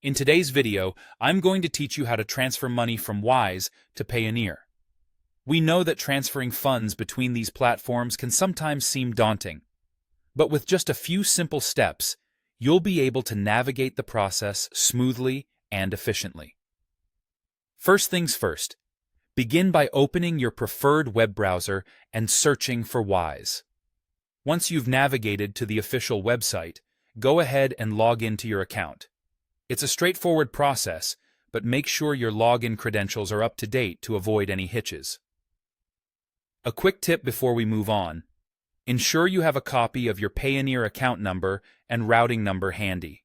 In today's video, I'm going to teach you how to transfer money from Wise to Payoneer. We know that transferring funds between these platforms can sometimes seem daunting, but with just a few simple steps, you'll be able to navigate the process smoothly and efficiently. First things first, begin by opening your preferred web browser and searching for Wise. Once you've navigated to the official website, go ahead and log into your account. It's a straightforward process, but make sure your login credentials are up to date to avoid any hitches. A quick tip before we move on: ensure you have a copy of your Payoneer account number and routing number handy.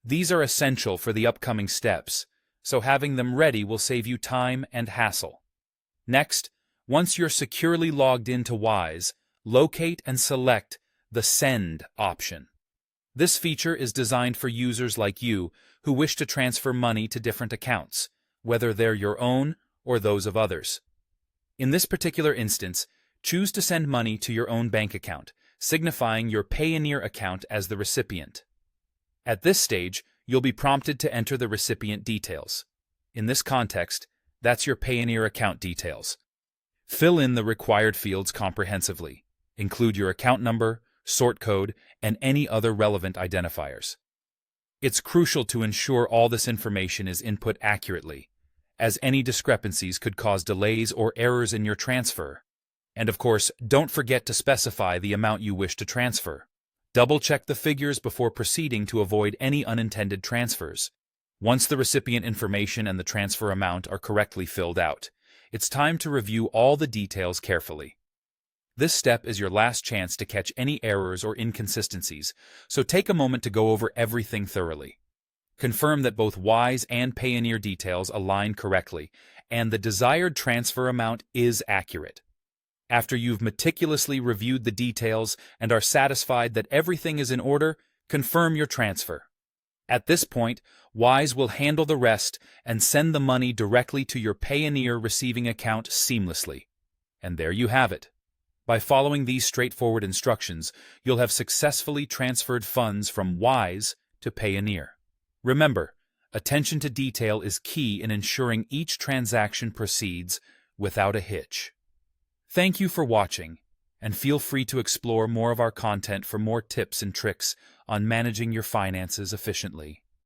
These are essential for the upcoming steps, so having them ready will save you time and hassle. Next, once you're securely logged into Wise, locate and select the Send option. This feature is designed for users like you who wish to transfer money to different accounts, whether they're your own or those of others. In this particular instance, choose to send money to your own bank account, signifying your Payoneer account as the recipient. At this stage, you'll be prompted to enter the recipient details. In this context, that's your Payoneer account details. Fill in the required fields comprehensively. Include your account number, sort code, and any other relevant identifiers. It's crucial to ensure all this information is input accurately, as any discrepancies could cause delays or errors in your transfer. And of course, don't forget to specify the amount you wish to transfer. Double-check the figures before proceeding to avoid any unintended transfers. Once the recipient information and the transfer amount are correctly filled out, it's time to review all the details carefully. This step is your last chance to catch any errors or inconsistencies, so take a moment to go over everything thoroughly. Confirm that both Wise and Payoneer details align correctly, and the desired transfer amount is accurate. After you've meticulously reviewed the details and are satisfied that everything is in order, confirm your transfer. At this point, Wise will handle the rest and send the money directly to your Payoneer receiving account seamlessly. And there you have it. By following these straightforward instructions, you'll have successfully transferred funds from Wise to Payoneer. Remember, attention to detail is key in ensuring each transaction proceeds without a hitch. Thank you for watching, and feel free to explore more of our content for more tips and tricks on managing your finances efficiently.